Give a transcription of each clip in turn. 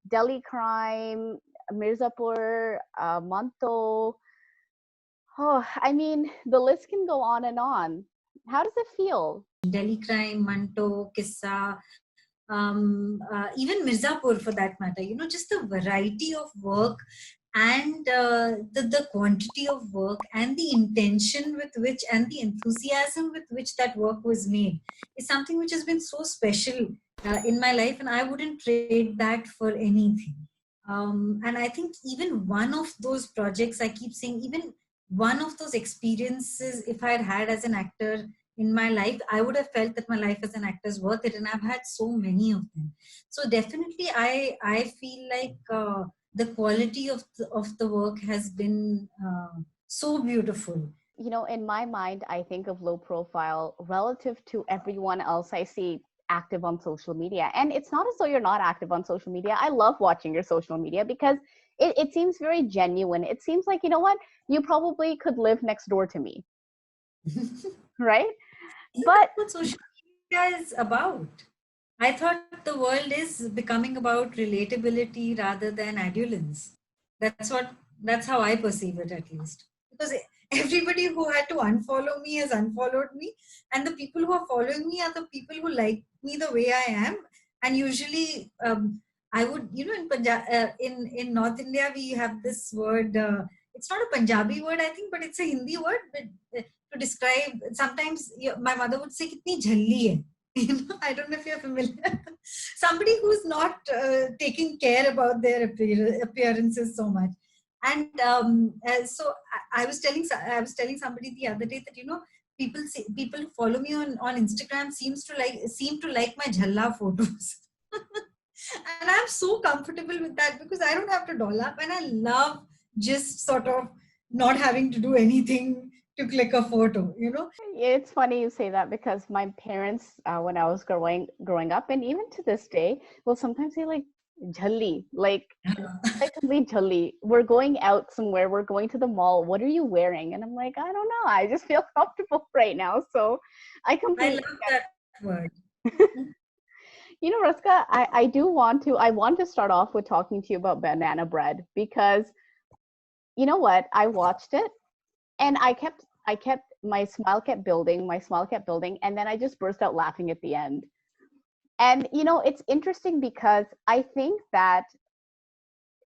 Delhi Crime, Mirzapur, Manto. Oh, I mean, the list can go on and on. How does it feel? Delhi Crime, Manto, Kissa, even Mirzapur for that matter. Just the variety of work and the quantity of work and the intention with which and the enthusiasm with which that work was made is something which has been so special in my life, and I wouldn't trade that for anything. And I think even one of those projects, I keep saying, even one of those experiences, if I had had as an actor in my life, I would have felt that my life as an actor is worth it, and I've had so many of them. So definitely, I feel like the quality of the work has been so beautiful. In my mind, I think of low profile relative to everyone else I see active on social media. And it's not as though you're not active on social media. I love watching your social media because it seems very genuine. It seems like, you know what, you probably could live next door to me, right? But That's what social media is about. I thought the world is becoming about relatability rather than adulance. That's how I perceive it, at least. Because everybody who had to unfollow me has unfollowed me, and the people who are following me are the people who like me the way I am. And usually, I would, in North India, we have this word. It's not a Punjabi word, I think, but it's a Hindi word. But, to describe, sometimes my mother would say, "Kitni jhalli hai." I don't know if you're familiar. Somebody who's not taking care about their appearances so much. And so I was telling somebody the other day that people who follow me on Instagram seem to like my jhalla photos. And I'm so comfortable with that because I don't have to doll up, and I love just sort of not having to do anything to click a photo. it's funny you say that because my parents, when I was growing up, and even to this day, will sometimes say like jhalli, like complete jhalli. We're going out somewhere. We're going to the mall. What are you wearing? And I'm like, I don't know. I just feel comfortable right now. So I I completely love that word. Rasika, I want to start off with talking to you about banana bread because you know what? I watched it and I kept my smile kept building, and then I just burst out laughing at the end. And it's interesting because I think that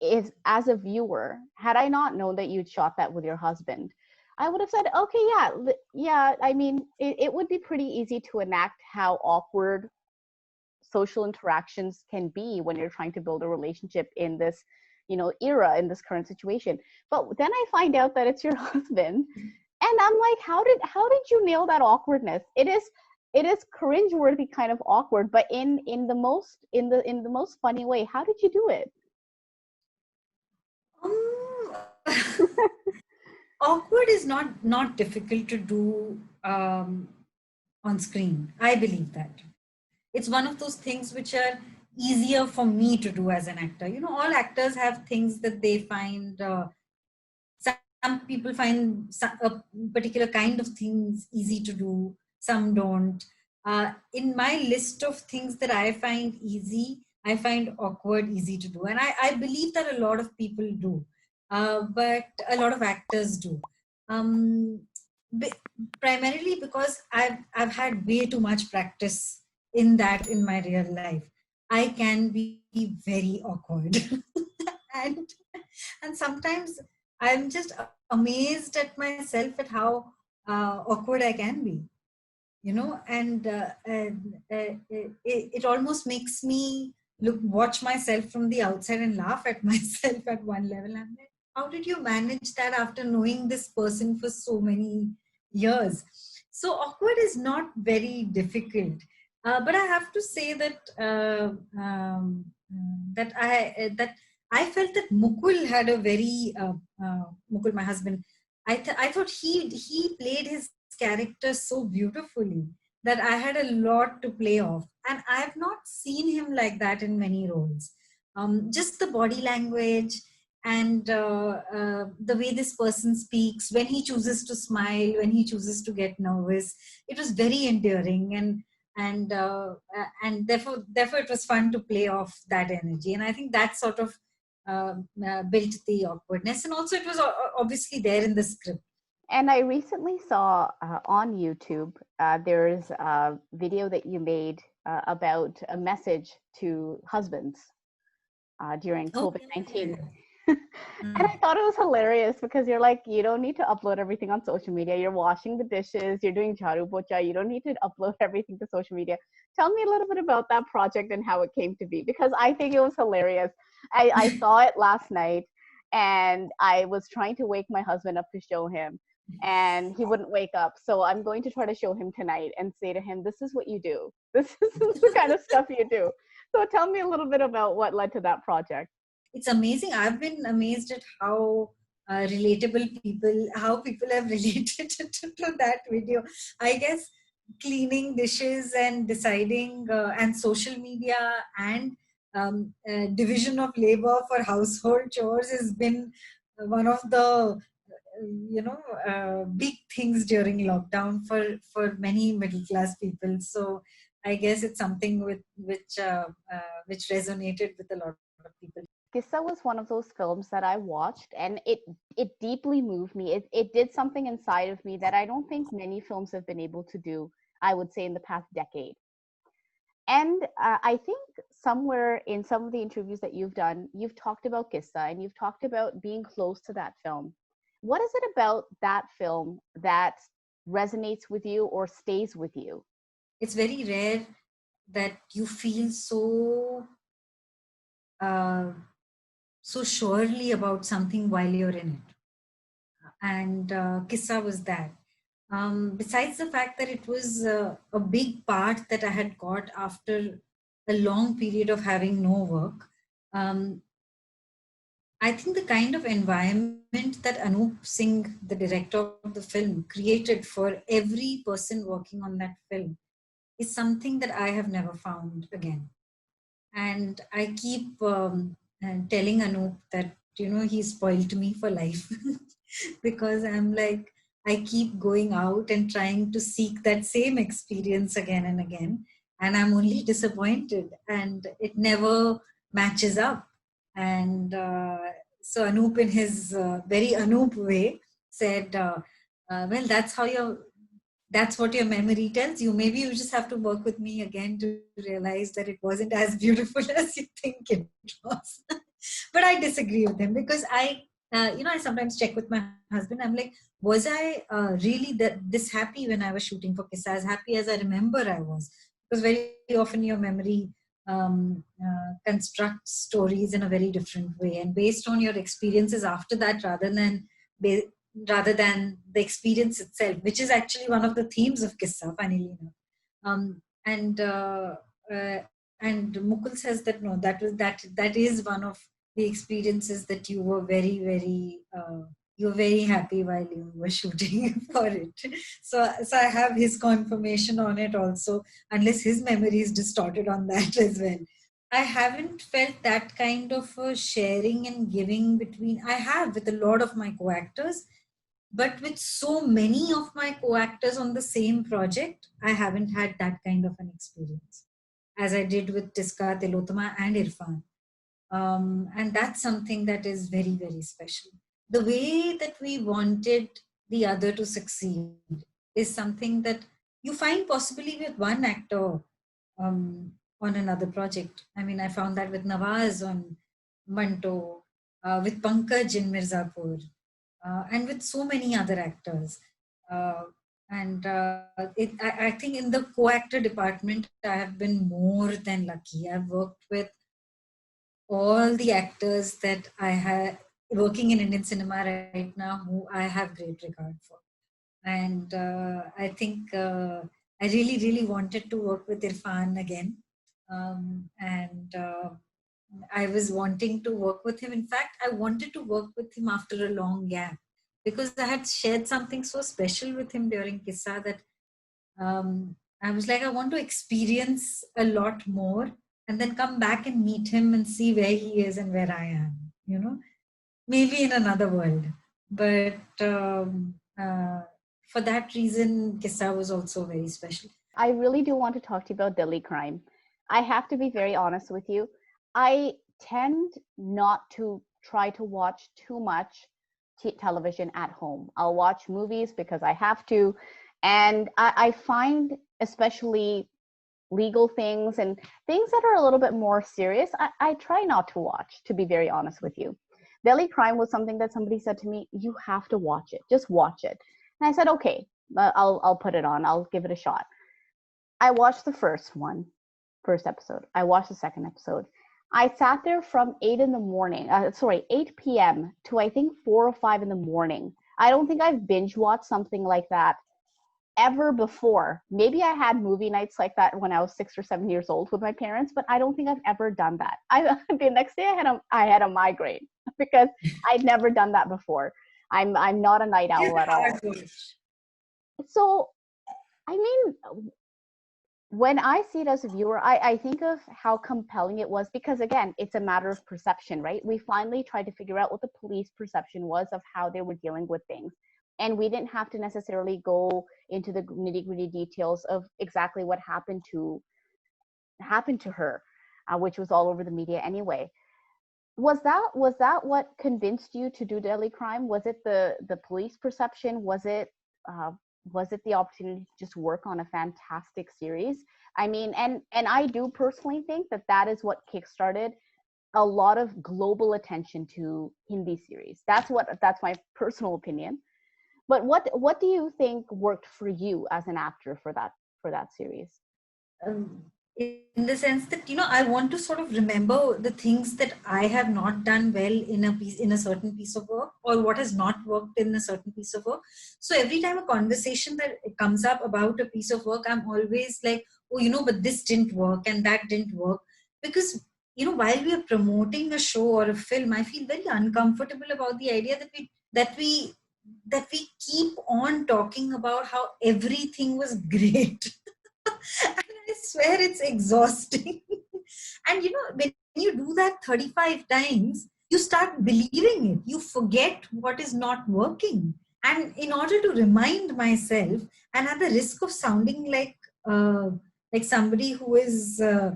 is as a viewer, had I not known that you'd shot that with your husband, I would have said, okay, yeah, yeah. I mean, it would be pretty easy to enact how awkward social interactions can be when you're trying to build a relationship in this era, in this current situation. But then I find out that it's your husband, and I'm like, how did you nail that awkwardness? It is cringeworthy kind of awkward, but in the most funny way. How did you do it? Um, awkward is not difficult to do on screen. I believe that it's one of those things which are easier for me to do as an actor. All actors have things that they find. Some people find a particular kind of things easy to do. Some don't. In my list of things that I find easy, I find awkward easy to do, and I believe that a lot of people do, but a lot of actors do. Um, be- Primarily because I've had way too much practice in that in my real life. I can be very awkward, and sometimes I'm just amazed at myself at how awkward I can be, and it almost makes me watch myself from the outside and laugh at myself at one level. I'm like, how did you manage that after knowing this person for so many years? So awkward is not very difficult. But I have to say that I felt that Mukul had a very Mukul, my husband. I thought he played his character so beautifully that I had a lot to play off, and I have not seen him like that in many roles. Just the body language and the way this person speaks, when he chooses to smile, when he chooses to get nervous, it was very endearing, and therefore it was fun to play off that energy, and I think that sort of built the awkwardness, and also it was obviously there in the script. And I recently saw on YouTube, there's a video that you made about a message to husbands during Oh, COVID-19. yeah. And I thought it was hilarious because you're like, you don't need to upload everything on social media. You're washing the dishes, you're doing jharu pocha. You don't need to upload everything to social media. Tell me a little bit about that project and how it came to be, because I think it was hilarious. I saw it last night and I was trying to wake my husband up to show him, and he wouldn't wake up. So I'm going to try to show him tonight and say to him, this is what you do. This is the kind of stuff you do. So tell me a little bit about what led to that project. It's amazing. I've been amazed at how how people have related to that video. I guess cleaning dishes and deciding and social media and division of labor for household chores has been one of the big things during lockdown for many middle class people. So I guess it's something which resonated with a lot of people. Kissa was one of those films that I watched, and it deeply moved me. It did something inside of me that I don't think many films have been able to do, I would say, in the past decade. And I think somewhere in some of the interviews that you've done, you've talked about Kissa and you've talked about being close to that film. What is it about that film that resonates with you or stays with you? It's very rare that you feel uh, so surely about something while you're in it. And Kissa was that. Besides the fact that it was a big part that I had got after a long period of having no work, um, I think the kind of environment that Anup Singh, the director of the film, created for every person working on that film is something that I have never found again. And I keep telling Anup that, he spoiled me for life because I'm like, I keep going out and trying to seek that same experience again and again. And I'm only disappointed and it never matches up. And so Anup, in his very Anup way, said, well, that's what your memory tells you. Maybe you just have to work with me again to realize that it wasn't as beautiful as you think it was. But I disagree with him because I sometimes check with my husband. I'm like, was I really this happy when I was shooting for Kissa, as happy as I remember I was? Because very often your memory constructs stories in a very different way, and based on your experiences after that, rather than the experience itself, which is actually one of the themes of Kissa, funnily enough. And Mukul says that no, that is one of the experiences that you were you were very happy while you were shooting for it. So I have his confirmation on it also, unless his memory is distorted on that as well. I haven't felt that kind of sharing and giving between. I have with a lot of my co-actors, but with so many of my co-actors on the same project, I haven't had that kind of an experience as I did with Tiska, Tilotama, and Irfan. And that's something that is very, very special. The way that we wanted the other to succeed is something that you find possibly with one actor on another project. I mean, I found that with Nawaz on Manto, with Pankaj in Mirzapur, and with so many other actors. Uh, I think in the co-actor department, I have been more than lucky. I've worked with all the actors that I have working in Indian cinema right now, who I have great regard for. And I think I really, really wanted to work with Irfan again. And I was wanting to work with him. In fact, I wanted to work with him after a long gap because I had shared something so special with him during Kissa that I was like, I want to experience a lot more and then come back and meet him and see where he is and where I am, maybe in another world. But for that reason, Kissa was also very special. I really do want to talk to you about Delhi crime. I have to be very honest with you. I tend not to try to watch too much television at home. I'll watch movies because I have to. And I find, especially legal things and things that are a little bit more serious, I try not to watch, to be very honest with you. Delhi crime was something that somebody said to me, you have to watch it, just watch it. And I said, okay, I'll put it on, I'll give it a shot. I watched the first episode. I watched the second episode. I sat there from 8 p.m. to I think 4 or 5 in the morning. I don't think I've binge watched something like that ever before. Maybe I had movie nights like that when I was 6 or 7 years old with my parents, but I don't think I've ever done that. The next day I had a migraine because I'd never done that before. I'm not a night It is owl at a hard all. watch. So I mean, when I see it as a viewer, I think of how compelling it was because, again, it's a matter of perception, right? We finally tried to figure out what the police perception was of how they were dealing with things. And we didn't have to necessarily go into the nitty gritty details of exactly what happened to her, which was all over the media anyway. Was that what convinced you to do Delhi crime? Was it the police perception? Uh, was it the opportunity to just work on a fantastic series? I mean, and I do personally think that that is what kickstarted a lot of global attention to Hindi series. That's my personal opinion. But what do you think worked for you as an actor for that series? In the sense that I want to sort of remember the things that I have not done well in a certain piece of work, or what has not worked in a certain piece of work. So every time a conversation that comes up about a piece of work, I'm always like, oh, but this didn't work and that didn't work, because while we are promoting a show or a film, I feel very uncomfortable about the idea that we that we keep on talking about how everything was great. And I swear it's exhausting. And when you do that 35 times, you start believing it. You forget what is not working. And in order to remind myself, and at the risk of sounding like somebody who is too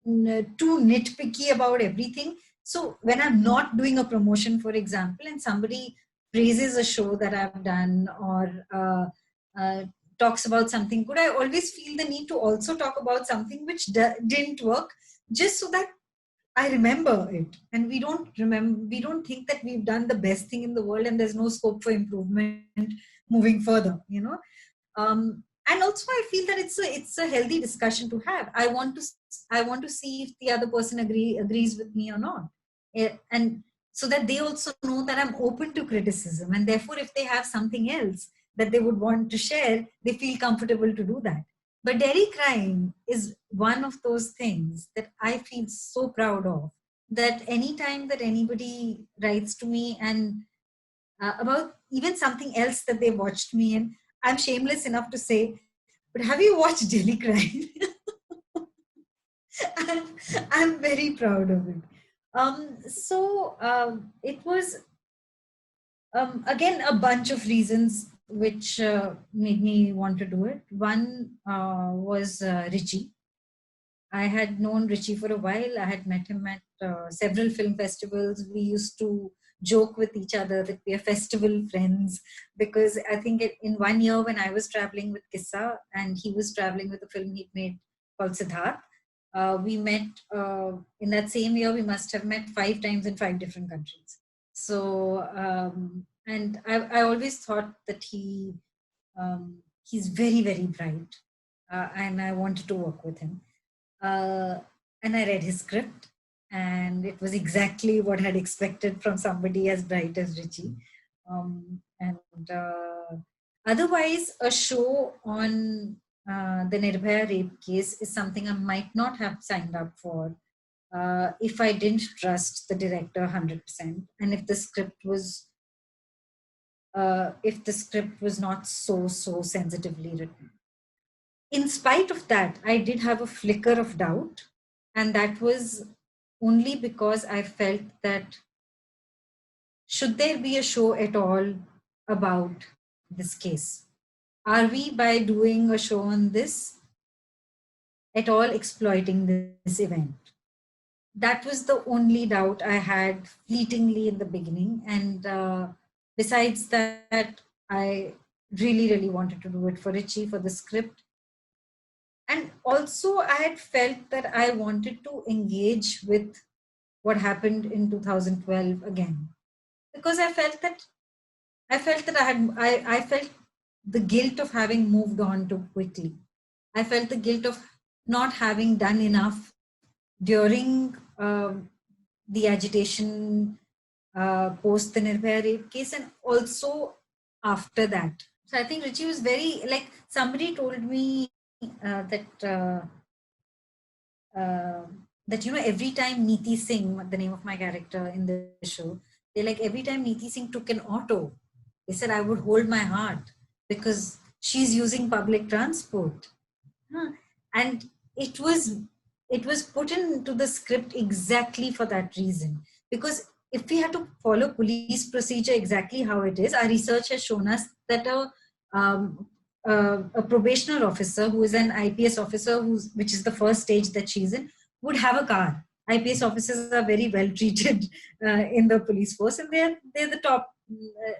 nitpicky about everything. So when I'm not doing a promotion, for example, and somebody praises a show that I've done, or uh, talks about something good, I always feel the need to also talk about something which didn't work, just so that I remember it. And we don't think that we've done the best thing in the world and there's no scope for improvement moving further. And also I feel that it's a healthy discussion to have. I want to see if the other person agrees with me or not. And so that they also know that I'm open to criticism, and therefore if they have something else that they would want to share, they feel comfortable to do that. But dairy crime is one of those things that I feel so proud of, that anytime that anybody writes to me and about even something else that they watched me in, I'm shameless enough to say, but have you watched Daily Crime? I'm, I'm very proud of it. So it was, again, a bunch of reasons which made me want to do it. One was Richie. I had known Richie for a while. I had met him at several film festivals. We used to joke with each other that we are festival friends, because I think in one year when I was traveling with Kissa and he was traveling with a film he'd made called Siddharth, we met in that same year. We must have met 5 times in 5 different countries. So, and I always thought that he's very, very bright, and I wanted to work with him. Uh, and I read his script, and it was exactly what I had expected from somebody as bright as Richie. And otherwise, a show on the Nirbhaya rape case is something I might not have signed up for if I didn't trust the director 100%, and if the script was not so sensitively written. In spite of that, I did have a flicker of doubt. And that was only because I felt that should there be a show at all about this case? are we, by doing a show on this, at all exploiting this event? That was the only doubt I had fleetingly in the beginning. And besides that, I really wanted to do it for Richie, for the script. And also, I had felt that I wanted to engage with what happened in 2012 again, because I felt the guilt of having moved on too quickly. I felt the guilt of not having done enough during the agitation post the Nirbhaya rape case, and also after that. So I think Richie was very, like, somebody told me uh, that, every time Neeti Singh, the name of my character in the show, they like every time Neeti Singh took an auto, they said I would hold my heart because she's using public transport. Huh. And it was put into the script exactly for that reason, because if we had to follow police procedure exactly how it is, our research has shown us that um, a probationer officer who is an IPS officer, which is the first stage that she's in, would have a car. IPS officers are very well treated in the police force, and they're the top,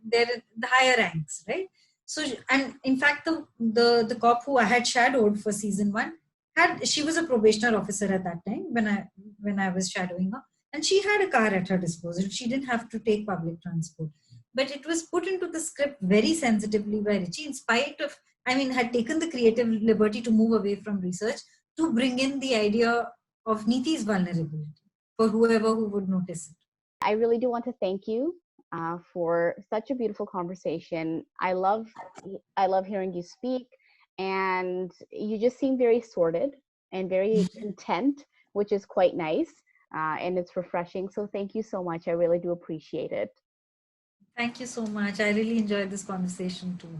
they're the higher ranks, right? So, and in fact, the cop who I had shadowed for season 1, she was a probationer officer at that time when I was shadowing her, and she had a car at her disposal. She didn't have to take public transport, but it was put into the script very sensitively by Richie, in spite of, I mean, had taken the creative liberty to move away from research to bring in the idea of Neeti's vulnerability for whoever who would notice it. I really do want to thank you for such a beautiful conversation. I love hearing you speak, and you just seem very sorted and very content, which is quite nice, and it's refreshing. So thank you so much. I really do appreciate it. Thank you so much. I really enjoyed this conversation too.